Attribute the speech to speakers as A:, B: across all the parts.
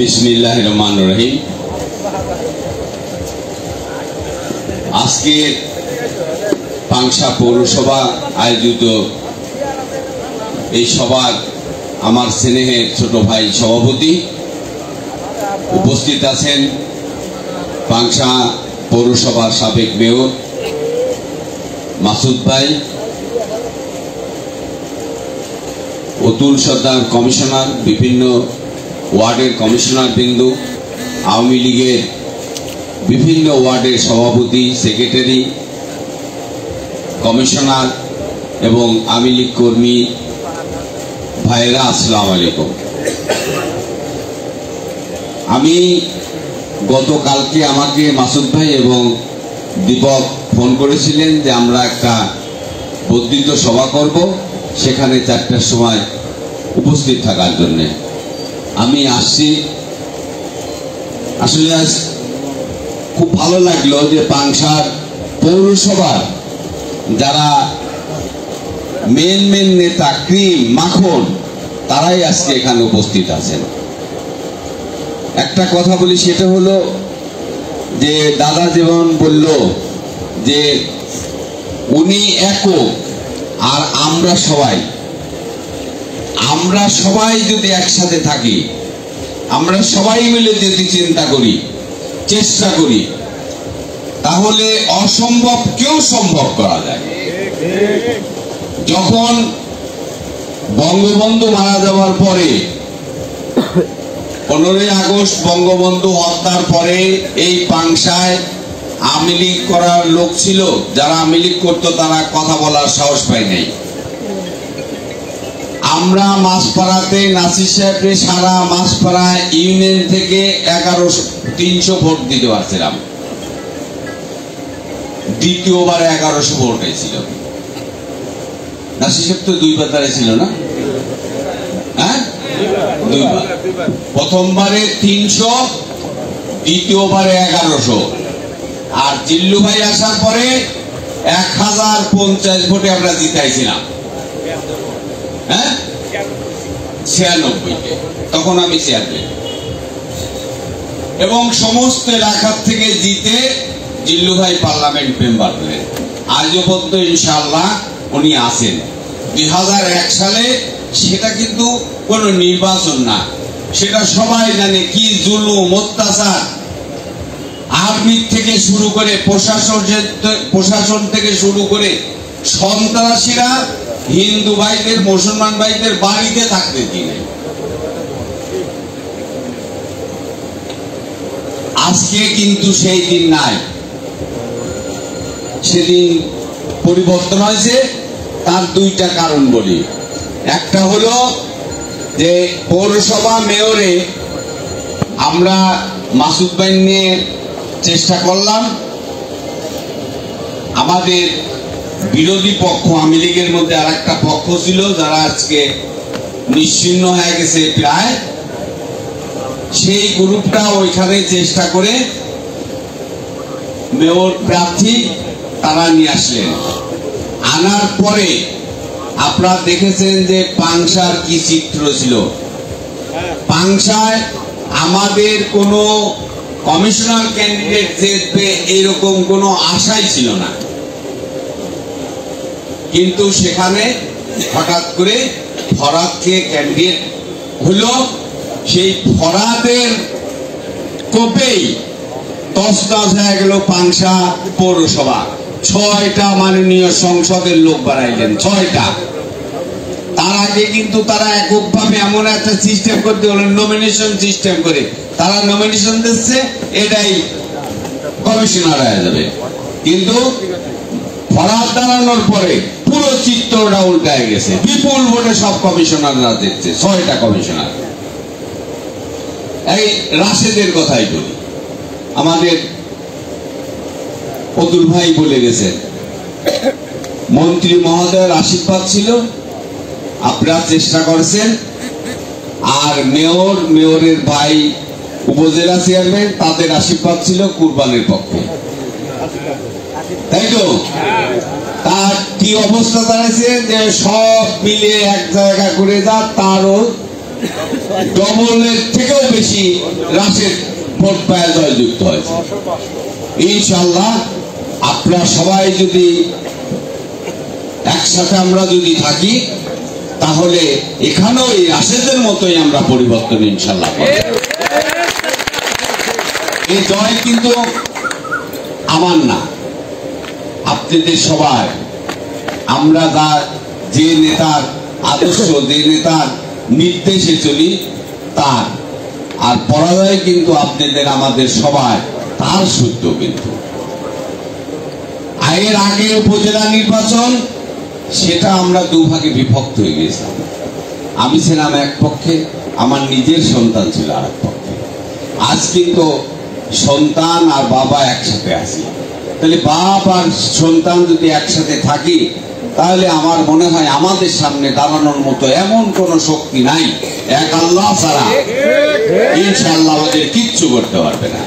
A: বিসমিল্লাহির রহমানির রহিম। আজকে পাংশা পৌরসভা আয়োজিত এই সভার আমার স্নেহের ছোট ভাই সভাপতি উপস্থিত আছেন, পাংশা পৌরসভার সাবেক মেয়র মাসুদ ভাই, অতুল সর্দার কমিশনার, বিভিন্ন ওয়ার্ডের কমিশনার বিন্দু, আওয়ামী লীগের বিভিন্ন ওয়ার্ডের সভাপতি, সেক্রেটারি, কমিশনার এবং আওয়ামী লীগ কর্মী ভাইয়েরা, আসসালামু আলাইকুম। আমি গতকালকে আমাকে মাসুদ ভাই এবং দীপক ফোন করেছিলেন যে আমরা একটা বর্ধিত সভা করব, সেখানে 4টার সময় উপস্থিত থাকার জন্য আমি আসছি। আসলে আজ খুব ভালো লাগলো যে পাংশার পৌরসভার যারা মেন নেতা, ক্রিম মাখন, তারাই আজকে এখানে উপস্থিত আছেন। একটা কথা বলি, সেটা হলো যে দাদা যেমন বলল যে উনি একক আর আমরা সবাই যদি একসাথে থাকি, আমরা সবাই মিলে যদি চিন্তা করি, চেষ্টা করি, তাহলে অসম্ভবকেও সম্ভব করা যায়। যখন বঙ্গবন্ধু মারা যাওয়ার পরে 15ই আগস্ট বঙ্গবন্ধু হত্যার পরে এই পাংশায় আওয়ামী লীগ করার লোক ছিল, যারা আওয়ামী লীগ করতো তারা কথা বলার সাহস পায় নাই। আমরা মাসপাড়াতে নাসির সাহেবকে সারা মাসপাড়া ইউনিয়ন থেকে 1100-300 ভোট দিতে পারছিলাম। দ্বিতীয়বারে 1100 ভোট হয়েছিল। নাসির সাহেব তো 2বার দাঁড়িয়েছিল না? হ্যাঁ, 2বার। প্রথমবারে 300, দ্বিতীয়বারে 1100। আর জিল্লু ভাই আসার পরে 1050 ভোটে আমরা জিতাইছিলাম। হ্যাঁ, 96-তে, তখন আমি চেয়ারম্যান, এবং সমস্ত এলাকার থেকে জিতে জিল্লু ভাই পার্লামেন্ট মেম্বার হলেন। আজও পর্যন্ত ইনশাআল্লাহ উনি আছেন। 2001 সালে সেটা কিন্তু কোনো নির্বাচন না, সেটা সবাই জানে কি জুলুম অত্যাচার, আর্মি থেকে শুরু করে প্রশাসন থেকে শুরু করে সন্ত্রাসীরা হিন্দু ভাইদের, মুসলমান ভাইদের বাড়িতে থাকতে দিনে। আজকে কিন্তু সেই দিন নাই, সেদিন পরিবর্তন হয়েছে। তার 2টা কারণ বলি। একটা হলো যে পৌরসভা মেয়রে আমরা মাসুদ ভাই নিয়ে চেষ্টা করলাম। আমাদের বিরোধী পক্ষ আওয়ামী লীগের মধ্যে আর একটা পক্ষ ছিল, যারা আজকে নিশ্চিহ্ন হয়ে গেছে প্রায়, সেই গ্রুপটা ওইখানে চেষ্টা করে মেয়র প্রার্থী তারা নিয়ে আসলেন। আনার পরে আপনারা দেখেছেন যে পাংশার কি চিত্র ছিল। পাংশায় আমাদের কোনো কমিশনার ক্যান্ডিডেট জিতবে এরকম কোনো আশাই ছিল না, কিন্তু সেখানে হঠাৎ করে ফরাদকে ক্যান্ডিডেট হলো। সেই ফরাদের কোপেই তছনছ হয়ে গেল পাংশা পৌরসভা। 6টা মাননীয় সংসদের লোক বাড়াইলেন, 6টা। তার আগে কিন্তু তারা এককভাবে এমন একটা সিস্টেম করতে হলো, নমিনেশন সিস্টেম করে তারা নমিনেশন দিচ্ছে, এটাই কমিশনার হয়ে যাবে। কিন্তু ফরাদ দাঁড়ানোর পরে পুরো চিত্রটা উল্টায় গেছে, বিপুল ভোটে সব কমিশনাররা দেখছে, 6টা কমিশনার। এই রাশেদের কথাই বলি, আমাদের অতুল ভাই বলে গেছেন, মন্ত্রী মহোদয়ের আশীর্বাদ ছিল, আপনারা চেষ্টা করেছেন। আর মেয়রের ভাই উপজেলা চেয়ারম্যান, তাদের আশীর্বাদ ছিল কুরবানের পক্ষে, তাই তো? তার কি অবস্থা দাঁড়াচ্ছে যে সব মিলে এক জায়গা করে যা, তারও ডবলের থেকেও বেশি রাশেদ ভোট পায় জয়যুক্ত হয়েছে। ইনশাআল্লাহ আপনারা সবাই যদি একসাথে আমরা যদি থাকি তাহলে এখানেও এই রাশেদের মতোই আমরা পরিবর্তন ইনশাআল্লাহ পাবো। এই জয় কিন্তু আমার না, আপনাদের সবাই। আমরা যে নেতার আদর্শ, যে নেতার নির্দেশে চলি তার, আর পরাজয় কিন্তু আপনাদের আমাদের সবাই তার সূত্র। কিন্তু এর আগে উপজেলা নির্বাচন সেটা আমরা দুভাগে বিভক্ত হয়ে গেছিলাম। আমি ছিলাম এক পক্ষে, আমার নিজের সন্তান ছিল আর এক পক্ষে। আজ কিন্তু সন্তান আর বাবা একসাথে আছি। তাহলে বাপ আর সন্তান যদি একসাথে থাকি তাহলে আমার মনে হয় আমাদের সামনে দাঁড়ানোর মতো এমন কোন শক্তি নাই, এক আল্লাহ ছাড়া ইনশাআল্লাহ আমাদের কিচ্ছু করতে পারবে না।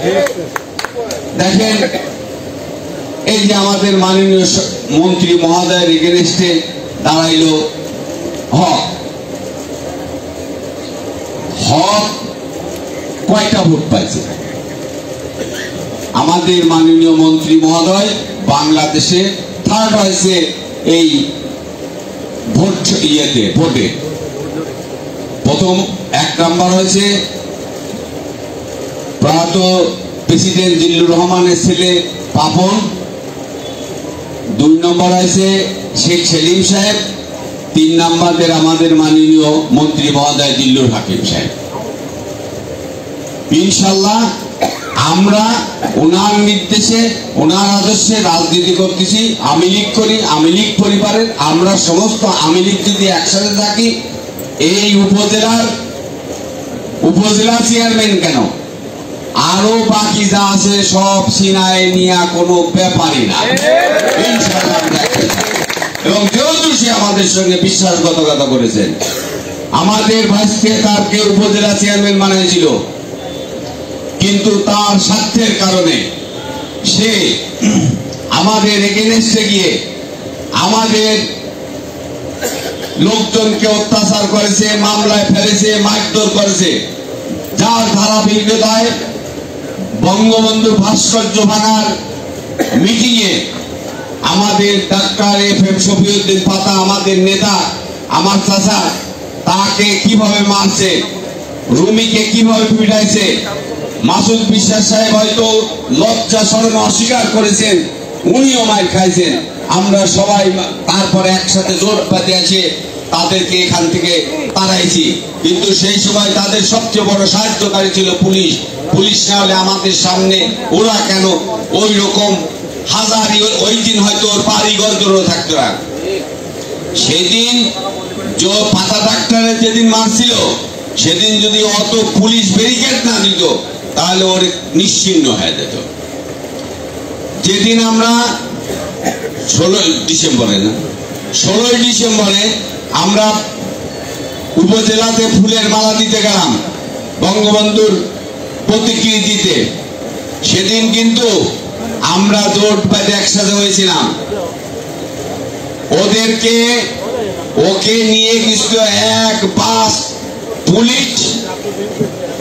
A: দেখেন এই যে আমাদের মাননীয় মন্ত্রী মহোদয়ের এগেনস্টে দাঁড়াইল হক। হক কয়টা ভোট পাইছে? আমাদের মাননীয় মন্ত্রী মহোদয় বাংলাদেশে থার্ড হয়েছে এই ভোটে। প্রথম 1 নাম্বার হয়েছে প্রয়াত প্রেসিডেন্ট জিল্লুর রহমানের ছেলে পাপন, 2 নম্বর হয়েছে শেখ সেলিম সাহেব, 3 নম্বরের আমাদের মাননীয় মন্ত্রী মহোদয় জিল্লুর হাকিম সাহেব। ইনশাআল্লাহ আমরা ওনার নির্দেশে, ওনার আদর্শে রাজনীতি করতেছি। আমি লীগ করি, আমি লীগ পরিবারের আমরা সমস্ত আমি লীগ যদি একসাথে থাকি, এই উপজেলা চেয়ারম্যান কেন আরো বাকি যা আছে সব সিনায় নিয়ে কোনো ব্যাপারই না। ইনশাআল্লাহ এবং যেহেতু সে আমাদের সঙ্গে বিশ্বাসঘাতকতা করেছেন, আমাদের ভাইসকে তারকে উপজেলা চেয়ারম্যান বানিয়েছিল, কিন্তু তার স্বার্থের কারণে সে আমাদের এগেনস্টে গিয়ে আমাদের লোকজনকে অত্যাচার করেছে, মামলায় ফেলেছে, মারধর করেছে। যার ধারাবাহিকতায় বঙ্গবন্ধু ভাস্কর্য ভাঙার মিটিংয়ে আমাদের ডাক্তার FM শফিউদ্দিন পাতা, আমাদের নেতা, আমার চাচা, তাকে কিভাবে মারছে, রুমিকে কিভাবে পিটাইছে। মাসুদ বিশ্বাস সাহেব হয়তো লজ্জা শরম অস্বীকার করেছেন, উনিও মার খাইছেন। আমরা সবাই তারপরে একসাথে জোট পাতে আছে তাদেরকে এখান থেকে তাড়াইছি, কিন্তু সেই সময় তাদের সবচেয়ে বড় সাহায্যকারী ছিল পুলিশ। পুলিশ না হলে আমাদের সামনে ওরা কেন ওই রকম হাজারি, ওই দিন হয়তো ওর বাড়িঘর জড়ো থাকতো না। সেদিন যে পাতা ডাক্তারের যেদিন মারছিল, সেদিন যদি অত পুলিশ ব্যারিকেড না দিত তাহলে ওর নিশ্চিহ্ন হয়ে যেত। যেদিন আমরা 16ই ডিসেম্বরে আমরা উপজেলাতে ফুলের মালা দিতে গেলাম বঙ্গবন্ধুর প্রতিকৃতিতে, সেদিন কিন্তু আমরা জোট পাতে একসাথে হয়েছিলাম। ওকে নিয়ে কিছু এক বাস পুলিশ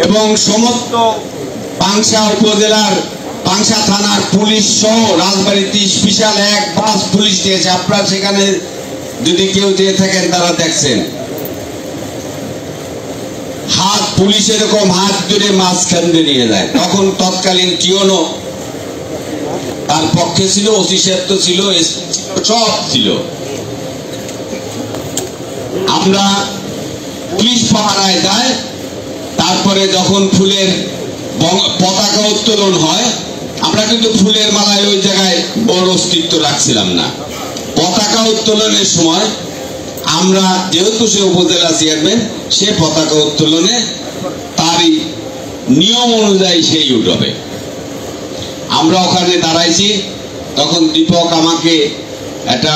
A: এবং সমস্ত পাংশা উপজেলার পাংশা থানার পুলিশ সহ রাজবাড়িতে স্পেশাল এক বাস পুলিশ দিয়েছে। আপনারা সেখানে যদি কেউ যেয়ে থাকেন তারা দেখছেন, হাত পুলিশ এরকম হাত ধরে মাঝখান দিয়ে নিয়ে যায়। তখন তৎকালীন কিওনো তার পক্ষে ছিল, ওসি সাহেব তো ছিল, সব ছিল। আমরা পুলিশ পাহারায় যায়। তারপরে যখন ফুলের পতাকা উত্তোলন হয়, আমরা কিন্তু ফুলের মালায় ওই জায়গায় বড় অস্তিত্ব রাখছিলাম না। পতাকা উত্তোলনের সময় আমরা, যেহেতু সে উপজেলা চেয়ারম্যান, সে পতাকা উত্তোলনে তারই নিয়ম অনুযায়ী সেই উঠবে। আমরা ওখানে দাঁড়াইছি, তখন দীপক আমাকে একটা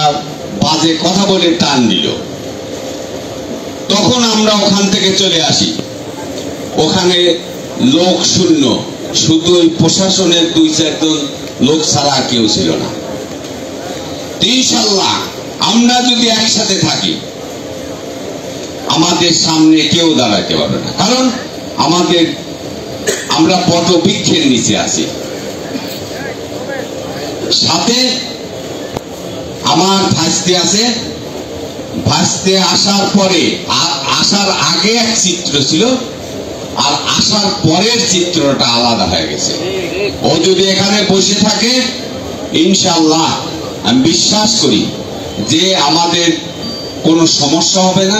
A: বাজে কথা বলে টান দিল। তখন আমরা ওখান থেকে চলে আসি। ওখানে লোক শূন্য, শুধু ওই প্রশাসনের 2-4 জন লোক ছাড়া কেউ ছিল না। ইনশাআল্লাহ আমরা যদি একসাথে থাকি, আমাদের সামনে কেউ দাঁড়াতে পারবে না, কারণ আমরা পটবৃক্ষের নিচে আছি। সাথে আমার ভাসতে আছে, ভাসতে আসার পরে, আসার আগে এক চিত্র ছিল, আর আসার পরের চিত্রটা আলাদা হয়ে গেছে। ও যদি এখানে বসে থাকে, ইনশাআল্লাহ আমি বিশ্বাস করি যে আমাদের কোনো সমস্যা হবে না,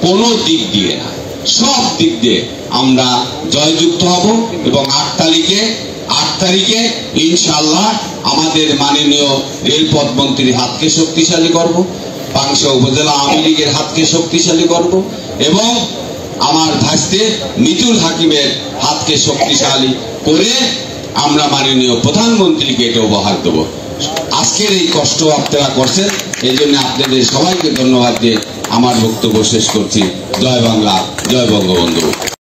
A: কোনো দিক দিয়ে না, সব দিক দিয়ে আমরা জয়যুক্ত হব। এবং 8 তারিখে ইনশাআল্লাহ আমাদের মাননীয় রেলপথ মন্ত্রীর হাতকে শক্তিশালী করব, পাংশা উপজেলা আওয়ামী লীগের হাতকে শক্তিশালী করব, এবং আমার ভাইস্তে মিতুল হাকিমের হাতকে শক্তিশালী করে আমরা মাননীয় প্রধানমন্ত্রীকে এটা উপহার দেব। আজকের এই কষ্ট আপনারা করছেন, এই জন্য আপনাদের সবাইকে ধন্যবাদ দিয়ে আমার বক্তব্য শেষ করছি। জয় বাংলা, জয় বঙ্গবন্ধু।